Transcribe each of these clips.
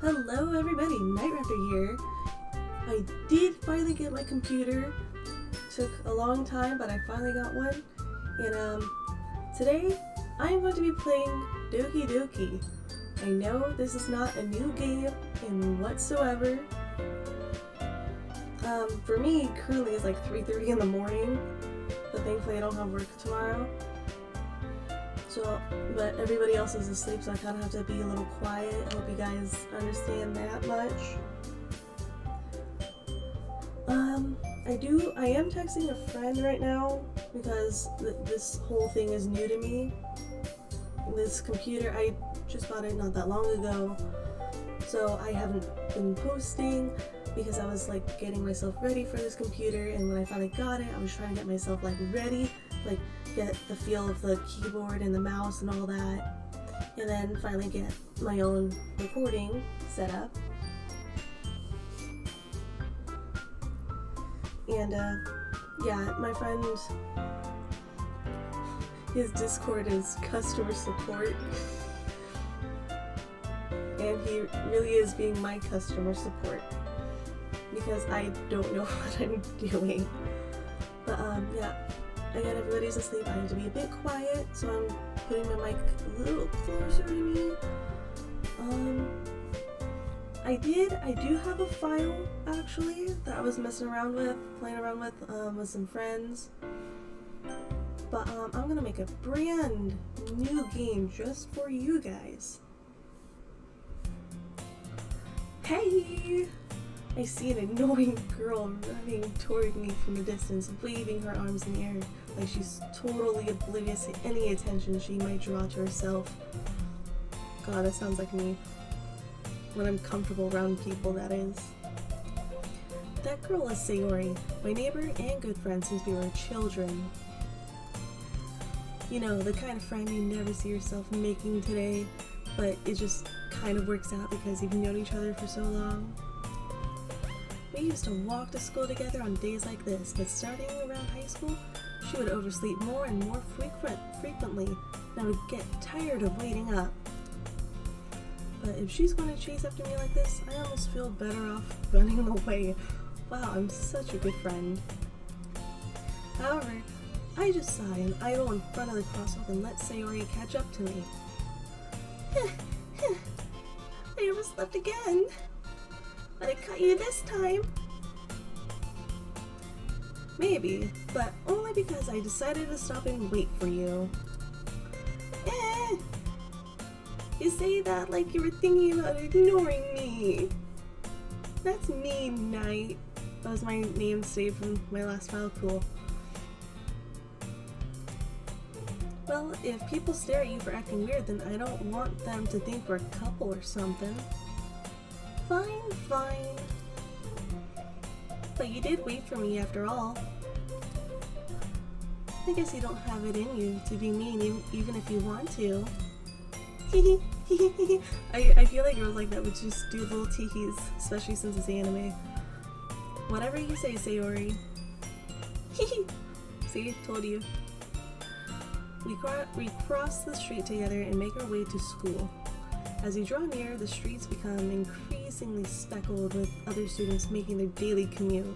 Hello everybody, Niteraptor here. I did finally get my computer. Took a long time, but I finally got one. And today I'm going to be playing Doki Doki. I know this is not a new game in whatsoever. For me, currently it's like 3:30 in the morning, but thankfully I don't have work tomorrow. So, but everybody else is asleep, so I kind of have to be a little quiet. I hope you guys understand that much. I am texting a friend right now because this whole thing is new to me. This computer, I just bought it not that long ago, so I haven't been posting because I was like getting myself ready for this computer, and when I finally got it, I was trying to get myself like ready, like get the feel of the keyboard and the mouse and all that, and then finally get my own recording set up. And yeah, my friend, his Discord is customer support, and he really is being my customer support because I don't know what I'm doing. But yeah, again, everybody's asleep. I need to be a bit quiet, so I'm putting my mic a little closer to me. I do have a file actually that I was messing around with, playing around with some friends. But I'm gonna make a brand new game just for you guys. Hey! I see an annoying girl running toward me from a distance, waving her arms in the air like she's totally oblivious to any attention she might draw to herself. God, that sounds like me. When I'm comfortable around people, that is. That girl is Sayori, my neighbor and good friend since we were children. You know, the kind of friend you never see yourself making today, but it just kind of works out because you've known each other for so long. We used to walk to school together on days like this, but starting around high school, she would oversleep more and more frequently, and I would get tired of waiting up. But if she's going to chase after me like this, I almost feel better off running away. Wow, I'm such a good friend. However, I just saw an idol in front of the crosswalk and let Sayori catch up to me. I overslept again. But I caught you this time. Maybe, but only because I decided to stop and wait for you. You say that like you were thinking about ignoring me. That's me, Night. That was my name saved from my last file. Cool. Well, if people stare at you for acting weird, then I don't want them to think we're a couple or something. Fine. But you did wait for me after all. I guess you don't have it in you to be mean even if you want to. I feel like girls like that would just do little teehees, especially since it's anime. Whatever you say, Sayori. See, told you. We cross the street together and make our way to school. As we draw near, the streets become increasingly speckled with other students making their daily commute.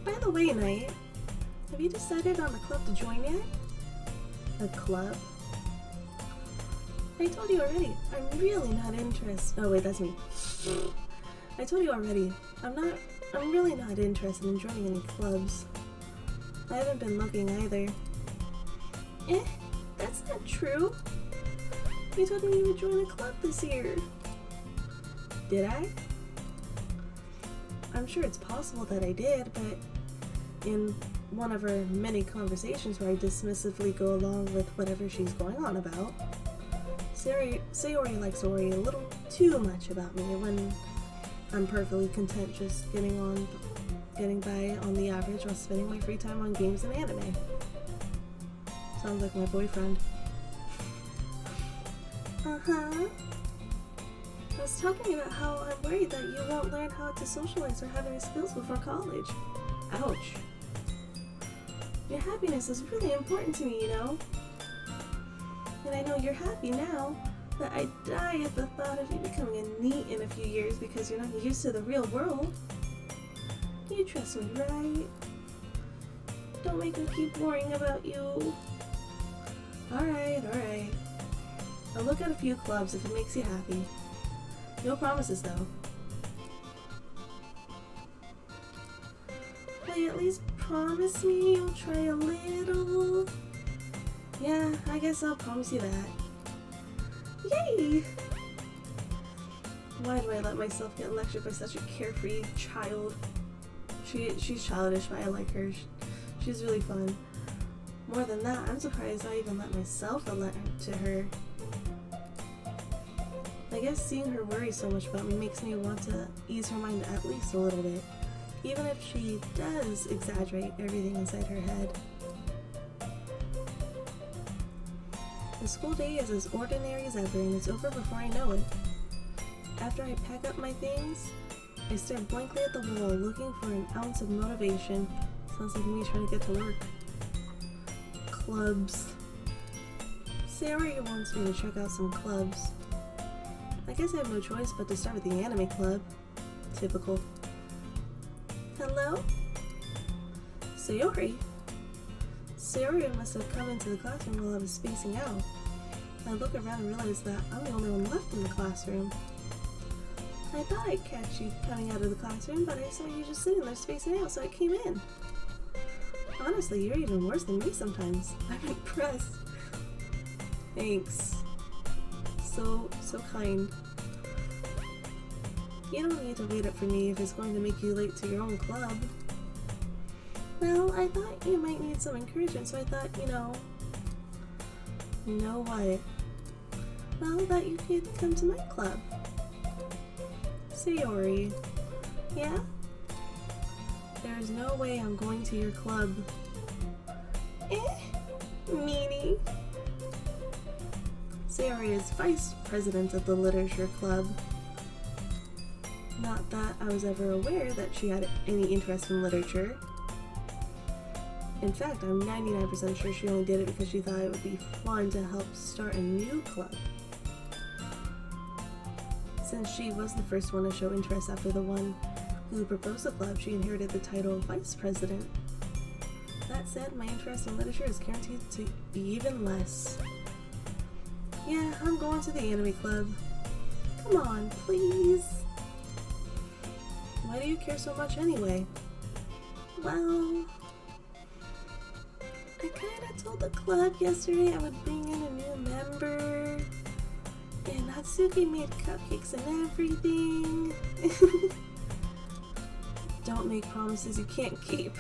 By the way, Knight, have you decided on a club to join yet? A club? I told you already, I'm really not interested. Oh wait, that's me. I told you already, I'm really not interested in joining any clubs. I haven't been looking either. That's not true. You told me you would join a club this year. Did I? I'm sure it's possible that I did, but in one of our many conversations where I dismissively go along with whatever she's going on about, Sayori likes to worry a little too much about me when I'm perfectly content just getting by on the average while spending my free time on games and anime. Sounds like my boyfriend. I was talking about how I'm worried that you won't learn how to socialize or have any skills before college. Ouch. Your happiness is really important to me, you know? And I know you're happy now, but I die at the thought of you becoming a meet in a few years because you're not used to the real world. You trust me, right? Don't make me keep worrying about you. Alright. I'll look at a few clubs if it makes you happy. No promises, though. Will you at least promise me you'll try a little? Yeah, I guess I'll promise you that. Yay! Why do I let myself get lectured by such a carefree child? She's childish, but I like her. She's really fun. More than that, I'm surprised I even let myself relate to her. I guess seeing her worry so much about me makes me want to ease her mind at least a little bit, even if she does exaggerate everything inside her head. The school day is as ordinary as ever, and it's over before I know it. After I pack up my things, I stare blankly at the wall, looking for an ounce of motivation. Sounds like me trying to get to work. Clubs. Sayori wants me to check out some clubs. I guess I have no choice but to start with the anime club. Typical. Hello? Sayori? Sayori must have come into the classroom while I was spacing out. I look around and realize that I'm the only one left in the classroom. I thought I'd catch you coming out of the classroom, but I saw you just sitting there spacing out, so I came in. Honestly, you're even worse than me sometimes. I'm impressed. Thanks. So kind. You don't need to wait up for me if it's going to make you late to your own club. Well, I thought you might need some encouragement, so I thought, you know what? Well, that you could come to my club. Sayori. Yeah? There's no way I'm going to your club. Meanie. Sayori is vice president of the literature club. Not that I was ever aware that she had any interest in literature. In fact, I'm 99% sure she only did it because she thought it would be fun to help start a new club. Since she was the first one to show interest after the one who proposed the club, she inherited the title of vice president. That said, my interest in literature is guaranteed to be even less. Yeah, I'm going to the anime club. Come on, please. Why do you care so much anyway? Well, I kinda told the club yesterday I would bring in a new member. And Natsuki made cupcakes and everything. Don't make promises you can't keep.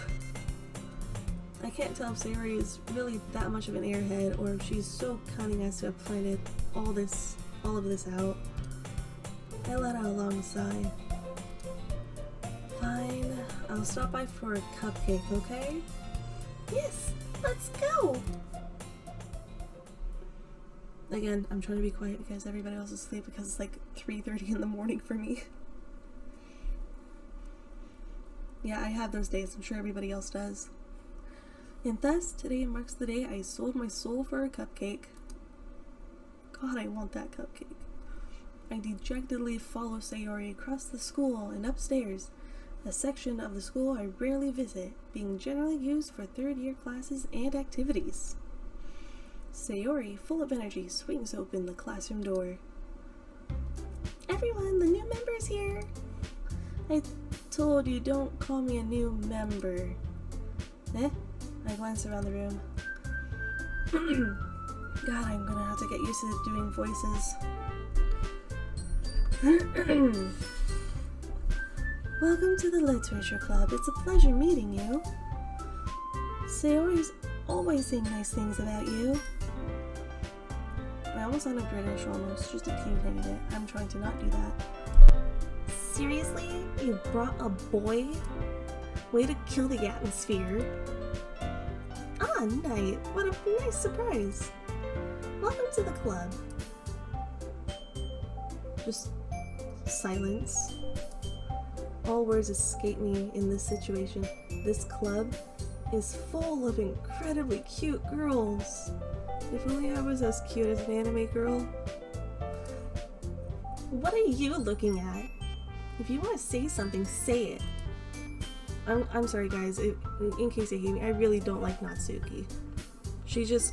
I can't tell if Sayori is really that much of an airhead or if she's so cunning as to have planned all of this out. I let out a long sigh. Fine, I'll stop by for a cupcake, okay? Yes, let's go! Again, I'm trying to be quiet because everybody else is asleep because it's like 3:30 in the morning for me. Yeah, I have those days. I'm sure everybody else does. And thus, today marks the day I sold my soul for a cupcake. God, I want that cupcake. I dejectedly follow Sayori across the school and upstairs, a section of the school I rarely visit, being generally used for third-year classes and activities. Sayori, full of energy, swings open the classroom door. Everyone, the new member's here! I told you, don't call me a new member. I glance around the room. God, I'm gonna have to get used to doing voices. Welcome to the Literature Club. It's a pleasure meeting you. Sayori's always saying nice things about you. I almost sounded British almost, just a teeny tiny bit. I'm trying to not do that. Seriously? You brought a boy? Way to kill the atmosphere. Ah, Knight. What a nice surprise. Welcome to the club. Just silence. All words escape me in this situation. This club is full of incredibly cute girls. If only I was as cute as an anime girl. What are you looking at? If you want to say something, say it. I'm sorry guys, in case you hate me, I really don't like Natsuki. She just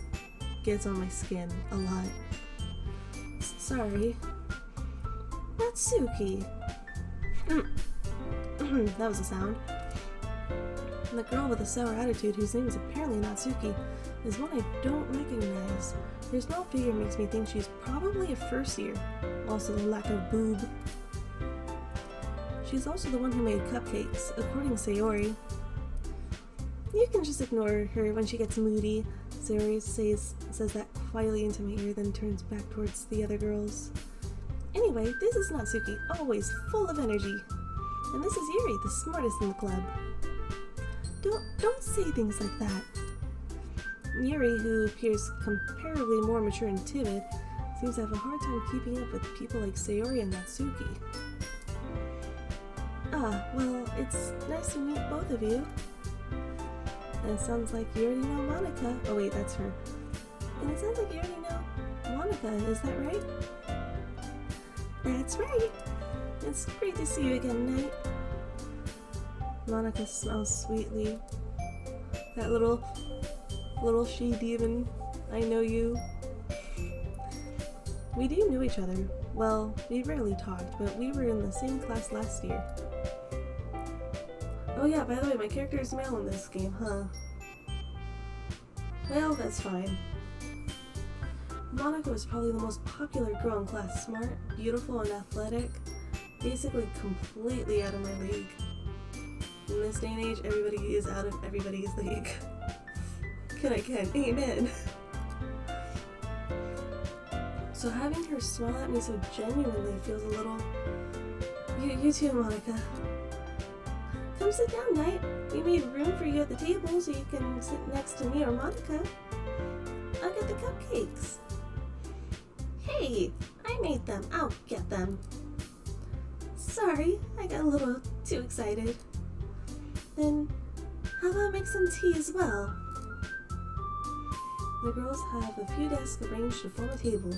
gets on my skin a lot. Sorry. Natsuki. That was a sound. And the girl with the sour attitude, whose name is apparently Natsuki, is one I don't recognize. Her small figure makes me think she's probably a first year. Also the lack of boob. She's also the one who made cupcakes, according to Sayori. You can just ignore her when she gets moody. Sayori says that quietly into my ear, then turns back towards the other girls. Anyway, this is Natsuki, always full of energy. And this is Yuri, the smartest in the club. Don't say things like that. Yuri, who appears comparably more mature and timid, seems to have a hard time keeping up with people like Sayori and Natsuki. Ah, well, it's nice to meet both of you. And it sounds like you already know Monica. Oh wait, that's her. And it sounds like you already know Monica, is that right? That's right. It's great to see you again, Knight. Monica smells sweetly. That little she-demon. I know you. We do know each other. Well, we rarely talked, but we were in the same class last year. Oh yeah, by the way, my character is male in this game, huh? Well, that's fine. Monica was probably the most popular girl in class. Smart, beautiful, and athletic. Basically completely out of my league. In this day and age, everybody is out of everybody's league. Can. Amen. So having her smile at me so genuinely feels a little... You too, Monica. Come sit down, Knight. We made room for you at the table so you can sit next to me or Monica. I'll get the cupcakes. Hey, I made them. I'll get them. Sorry, I got a little too excited. Then, how about make some tea as well? The girls have a few desks arranged to form a table.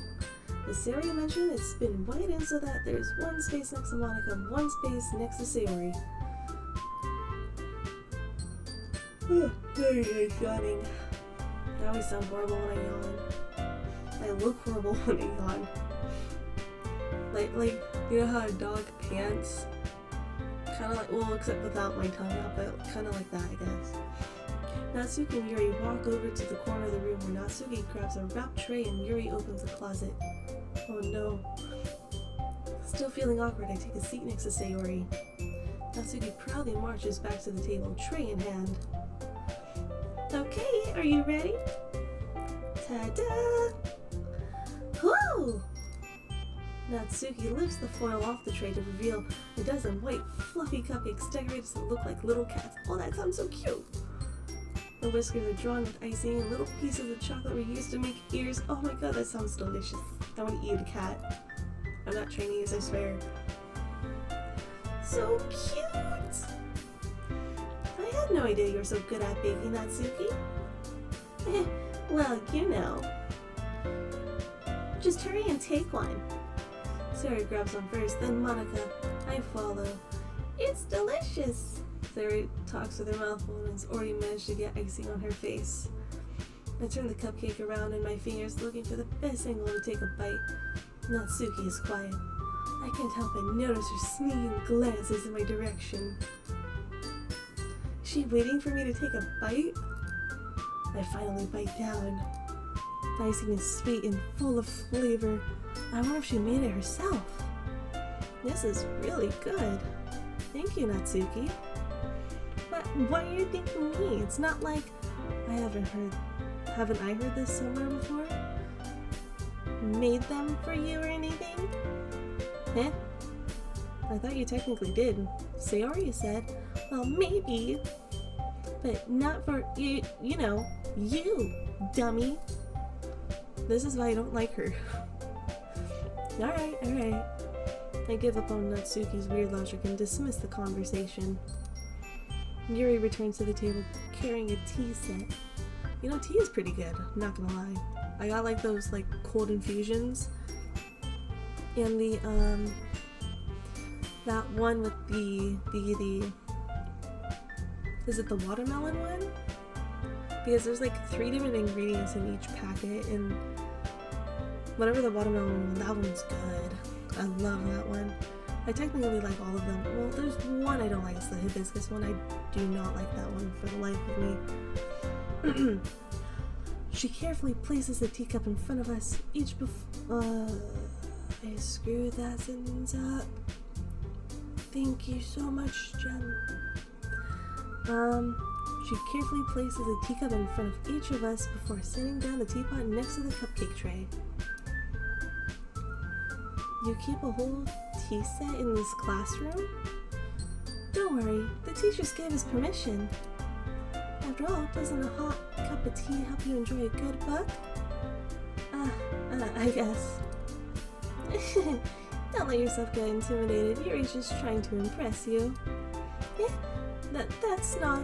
As Sayori mentioned, it's been widened so that there's one space next to Monica and one space next to Sayori. There you go, yawning. I always sound horrible when I yawn. I look horrible when I yawn. Like, you know how a dog pants? Kind of like, well, except without my tongue out, but kind of like that, I guess. Natsuki and Yuri walk over to the corner of the room where Natsuki grabs a wrapped tray and Yuri opens the closet. Oh no. Still feeling awkward, I take a seat next to Sayori. Natsuki proudly marches back to the table, tray in hand. Okay, are you ready? Ta-da! Whoa! Natsuki lifts the foil off the tray to reveal a dozen white, fluffy cupcakes decorated to look like little cats. Oh, that sounds so cute! The whiskers are drawn with icing and little pieces of chocolate were used to make ears. Oh my god, that sounds delicious. I want to eat a cat. I'm not Chinese, I swear. So cute! I had no idea you were so good at baking, Natsuki. Well, you know. Just hurry and take one. Sayori grabs one first, then Monica. I follow. It's delicious! Sayori talks with her mouth full and has already managed to get icing on her face. I turn the cupcake around in my fingers, looking for the best angle to take a bite. Natsuki is quiet. I can't help but notice her sneaking glances in my direction. Is she waiting for me to take a bite? I finally bite down. The icing is sweet and full of flavor. I wonder if she made it herself. This is really good. Thank you, Natsuki. But why are you thanking me? It's not like haven't I heard this somewhere before? Made them for you or anything? Eh? I thought you technically did. Sayori said, well, maybe. But not for you, you know, you, dummy. This is why I don't like her. Alright. I give up on Natsuki's weird logic and dismiss the conversation. Yuri returns to the table carrying a tea set. You know, tea is pretty good, not gonna lie. I got like those cold infusions. And the that one with the is it the watermelon one? Because there's like 3 different ingredients in each packet, and whatever the watermelon one, that one's good. I love that one. I technically like all of them. Well, there's one I don't like, it's the hibiscus one. I do not like that one for the life of me. She carefully places the teacup in front of us, each I screwed that sentence up. Thank you so much, Jem. She carefully places a teacup in front of each of us before setting down the teapot next to the cupcake tray. You keep a whole tea set in this classroom? Don't worry, the teachers gave us permission. After all, doesn't a hot cup of tea help you enjoy a good book? I guess. Don't let yourself get intimidated. Yuri's just trying to impress you. That's not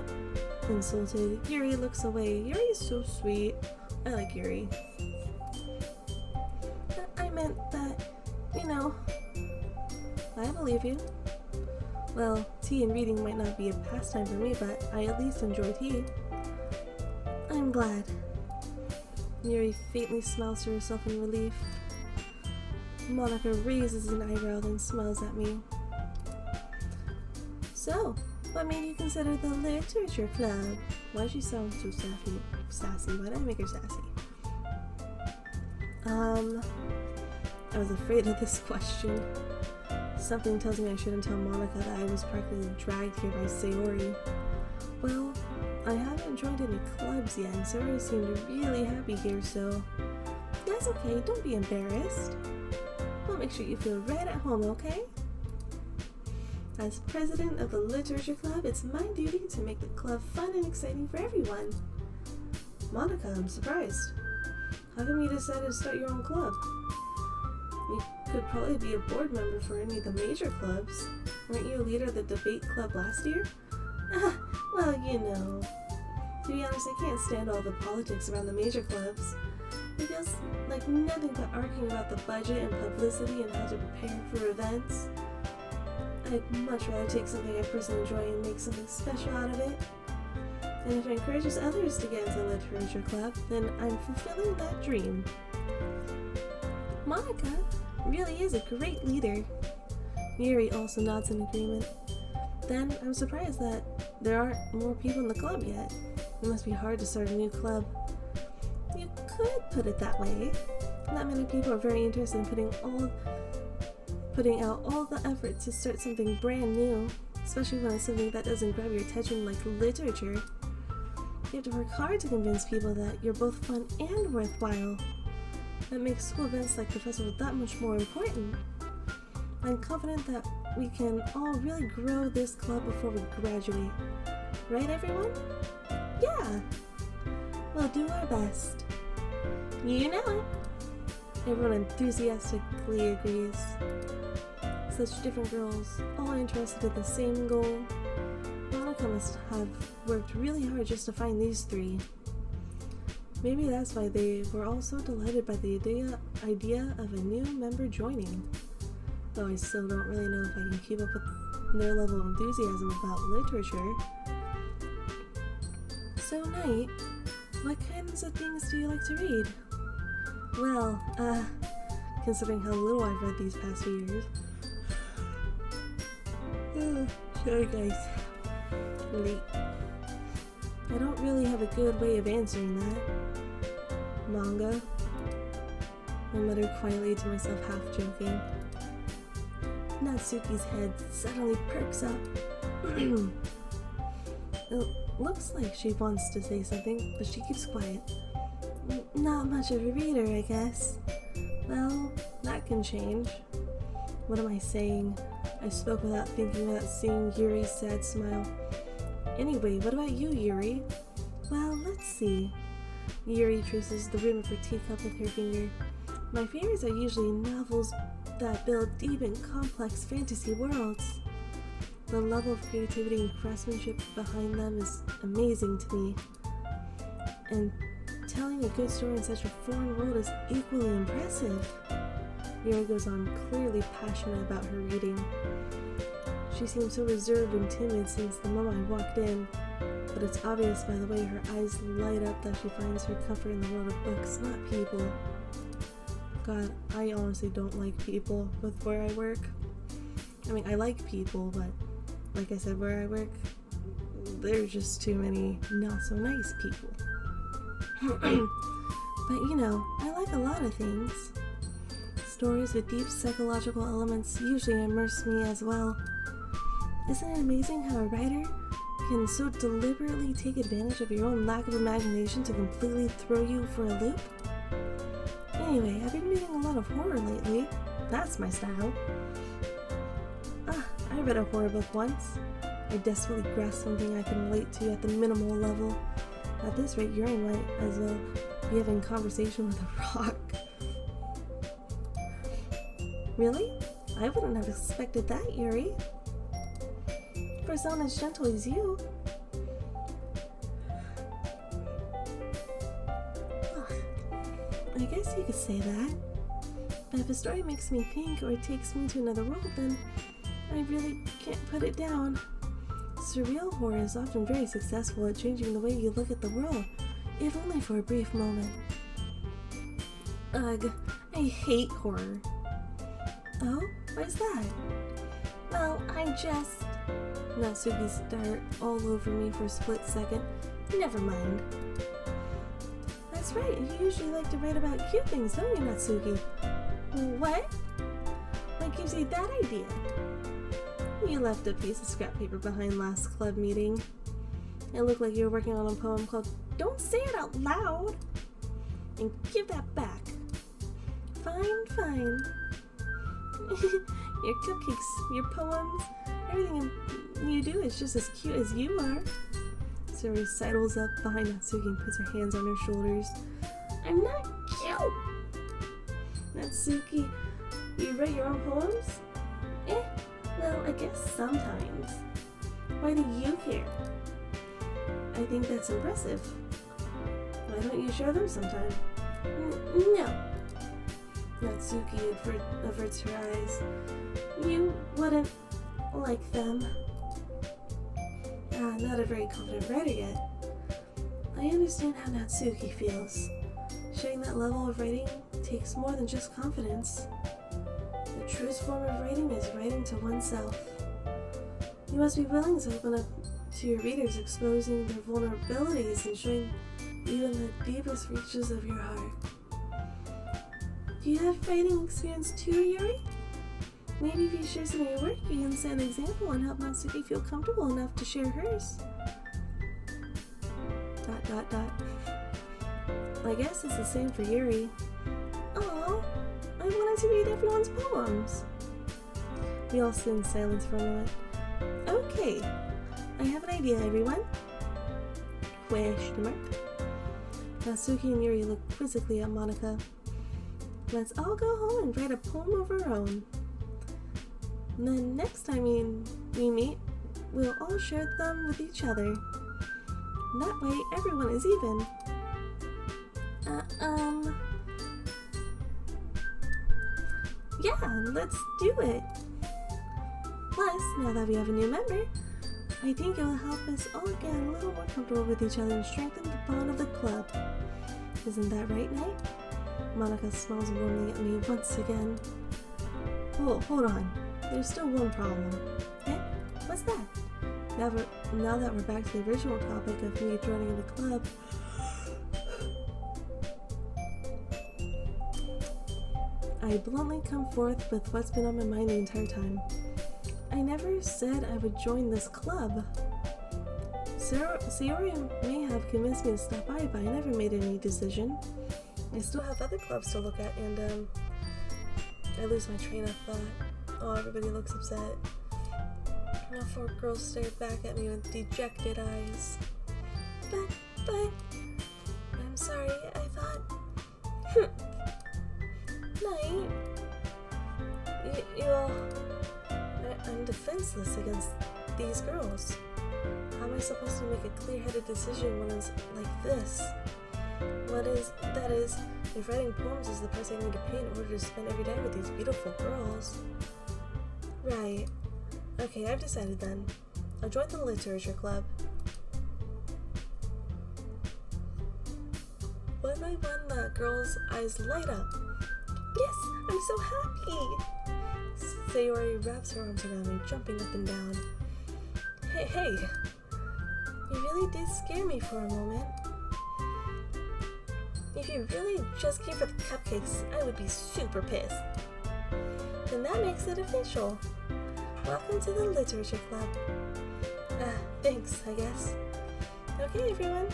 insulted. Yuri looks away. Yuri is so sweet. I like Yuri. I meant that, I believe you. Well, tea and reading might not be a pastime for me, but I at least enjoy tea. I'm glad. Yuri faintly smiles to herself in relief. Monika raises an eyebrow, then smiles at me. So, what made you consider the literature club? Why does she sound so sassy? Why did I make her sassy? I was afraid of this question. Something tells me I shouldn't tell Monika that I was practically dragged here by Sayori. Well, I haven't joined any clubs yet, and Sayori seemed really happy here, so that's okay, don't be embarrassed. We'll make sure you feel right at home, okay? As president of the literature club, it's my duty to make the club fun and exciting for everyone. Monika, I'm surprised. How come you decided to start your own club? You could probably be a board member for any of the major clubs. Weren't you a leader of the debate club last year? Well, To be honest, I can't stand all the politics around the major clubs. It feels like nothing but arguing about the budget and publicity and how to prepare for events. I'd much rather take something I personally enjoy and make something special out of it. And if it encourages others to get into the literature club, then I'm fulfilling that dream. Monika really is a great leader. Yuri also nods in agreement. Then I'm surprised that there aren't more people in the club yet. It must be hard to start a new club. You could put it that way. Not many people are very interested in putting out all the effort to start something brand new, especially when it's something that doesn't grab your attention like literature. You have to work hard to convince people that you're both fun and worthwhile. That makes school events like the festival that much more important. I'm confident that we can all really grow this club before we graduate. Right, everyone? Yeah! We'll do our best. You know it! Everyone enthusiastically agrees. Such different girls, all interested in the same goal. Monika must have worked really hard just to find these 3. Maybe that's why they were all so delighted by the idea of a new member joining. Though I still don't really know if I can keep up with their level of enthusiasm about literature. So, Knight, what kinds of things do you like to read? Well, considering how little I've read these past few years. Sorry guys. Late. I don't really have a good way of answering that. Manga. I muttered quietly to myself, half joking. Natsuki's head suddenly perks up. It looks like she wants to say something, but she keeps quiet. Not much of a reader, I guess. Well, that can change. What am I saying? I spoke without thinking, without seeing Yuri's sad smile. Anyway, what about you, Yuri? Well, let's see. Yuri traces the rim of her teacup with her finger. My favorites are usually novels that build deep and complex fantasy worlds. The level of creativity and craftsmanship behind them is amazing to me. And telling a good story in such a foreign world is equally impressive. Yuri goes on, clearly passionate about her reading. She seemed so reserved and timid since the moment I walked in, but it's obvious by the way her eyes light up that she finds her comfort in the world of books, not people. God, I honestly don't like people with where I work. I mean, I like people, but like I said, where I work, there's just too many not so nice people. But you know, I like a lot of things. Stories with deep psychological elements usually immerse me as well. Isn't it amazing how a writer can so deliberately take advantage of your own lack of imagination to completely throw you for a loop? Anyway, I've been reading a lot of horror lately. That's my style. I read a horror book once. I desperately grasped something I can relate to at the minimal level. At this rate, Yuri might as well be having a conversation with a rock. Really? I wouldn't have expected that, Yuri. For someone as gentle as you. I guess you could say that. But if a story makes me think or takes me to another world, then I really can't put it down. Surreal horror is often very successful at changing the way you look at the world, if only for a brief moment. Ugh, I hate horror. Oh, why's that? Well, Natsuki stared all over me for a split second. Never mind. That's right, you usually like to write about cute things, don't you, Natsuki? What? What gives you that idea? You left a piece of scrap paper behind last club meeting. It looked like you were working on a poem called Don't Say It Out Loud! And give that back. Fine. Your cupcakes, your poems, everything you do is just as cute as you are. Suri sidles up behind Natsuki and puts her hands on her shoulders. I'm not cute! Natsuki, you write your own poems? Well, I guess sometimes. Why do you care? I think that's impressive. Why don't you share them sometime? No. Natsuki averts her eyes. You wouldn't like them. Not a very confident writer yet. I understand how Natsuki feels. Sharing that level of writing takes more than just confidence. The truest form of writing is writing to oneself. You must be willing to open up to your readers, exposing their vulnerabilities and showing even the deepest reaches of your heart. Do you have writing experience too, Yuri? Maybe if you share some of your work, you can set an example and help Natsuki feel comfortable enough to share hers. ... I guess it's the same for Yuri. Oh, I wanted to read everyone's poems. We all sit in silence for a moment. Okay, I have an idea, everyone. Question mark. Natsuki and Yuri look quizzically at Monika. Let's all go home and write a poem of our own. And then next time we meet, we'll all share them with each other. That way, everyone is even. Yeah, let's do it. Plus, now that we have a new member, I think it will help us all get a little more comfortable with each other and strengthen the bond of the club. Isn't that right, Knight? Monika smiles warmly at me once again. Oh, hold on. There's still one problem. What's that? Now that we're back to the original topic of me joining the club, I bluntly come forth with what's been on my mind the entire time. I never said I would join this club. Sayori may have convinced me to stop by, but I never made any decision. I still have other clubs to look at, and I lose my train of thought. Oh, everybody looks upset. Now 4 girls stared back at me with dejected eyes. But, I'm sorry, I thought... Knight, I'm defenseless against these girls. How am I supposed to make a clear-headed decision when it's like this? That is, If writing poems is the price I need to pay in order to spend every day with these beautiful girls. Right. Okay, I've decided then. I'll join the literature club. One by one, the girls' eyes light up. Yes, I'm so happy! Sayori wraps her arms around me, jumping up and down. Hey, you really did scare me for a moment. If you really just came for the cupcakes, I would be super pissed. Then that makes it official. Welcome to the literature club. Thanks, I guess. Okay, everyone.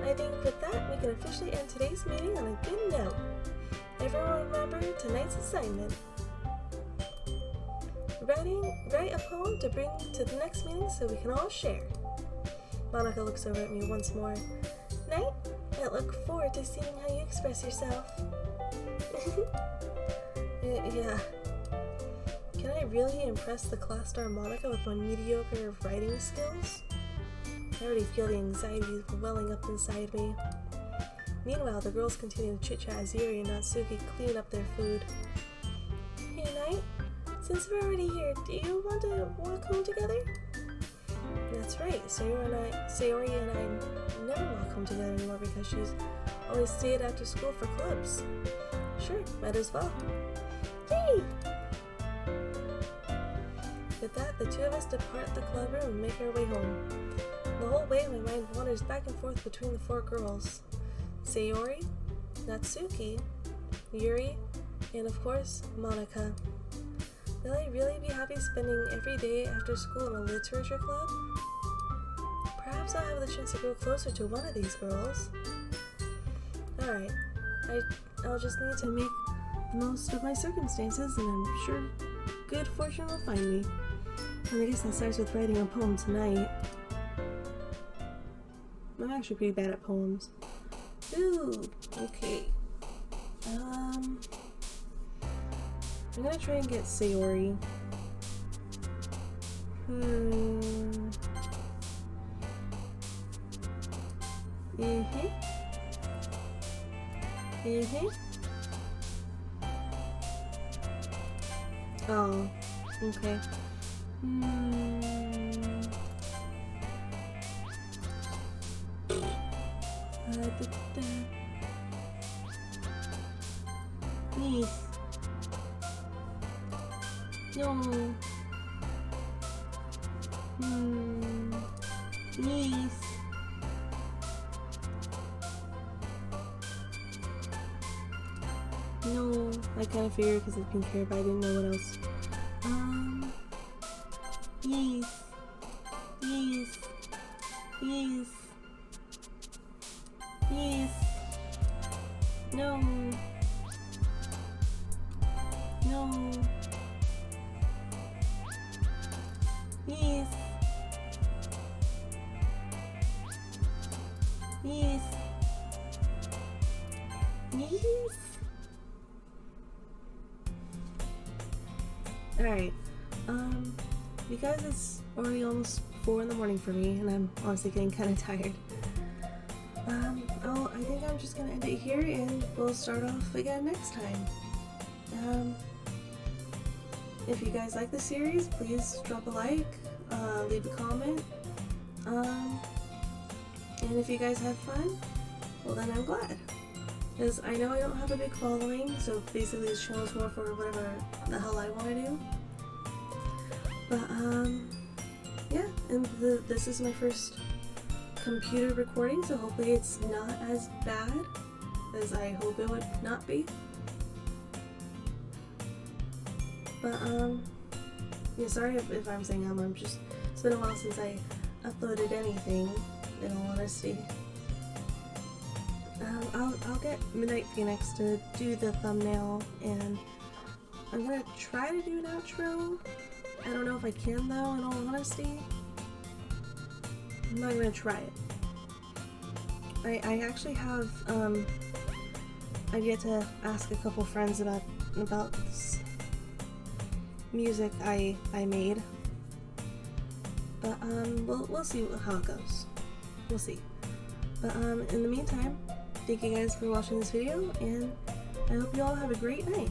I think with that, we can officially end today's meeting on a good note. Everyone remember tonight's assignment. Write a poem to bring to the next meeting so we can all share. Monica looks over at me once more. Night, I look forward to seeing how you express yourself. Yeah. Can I really impress the class star Monica with my mediocre writing skills? I already feel the anxiety welling up inside me. Meanwhile, the girls continue to chit-chat as Yuri and Natsuki clean up their food. Hey, Night, since we're already here, do you want to walk home together? That's right, Sayori and I never walk home together anymore because she's always stayed after school for clubs. Sure, might as well. Yay! With that, the two of us depart the club room and make our way home. The whole way, my mind wanders back and forth between the four girls. Sayori, Natsuki, Yuri, and of course, Monica. Will I really be happy spending every day after school in a literature club? Perhaps I'll have the chance to grow closer to one of these girls. Alright, I'll just need to make the most of my circumstances, and I'm sure good fortune will find me. And I guess that starts with writing a poem tonight. I'm actually pretty bad at poems. Ooh, okay. I'm gonna try and get Sayori. Oh, okay. Please. No. Please. No, I kind of figured because it's pink hair, but I didn't know what else. Please. Please. Please. Please. No. No. Please. Please. Please. Alright. Because it's already almost 4 in the morning for me, and I'm honestly getting kind of tired. I think I'm just gonna end it here, and we'll start off again next time. If you guys like the series, please drop a like, leave a comment, and if you guys have fun, well then I'm glad. Because I know I don't have a big following, so basically this channel is more for whatever the hell I want to do. But, yeah, and this is my first computer recording, so hopefully it's not as bad as I hope it would not be. But, yeah, sorry if I'm saying I'm just, it's been a while since I uploaded anything, in all honesty. I'll get Midnight Phoenix to do the thumbnail, and I'm gonna try to do an outro. I don't know if I can though, in all honesty. I'm not gonna try it. I actually have, I've yet to ask a couple friends about this music I made. But, we'll see how it goes. We'll see. But, in the meantime, Thank you guys for watching this video, and I hope you all have a great night.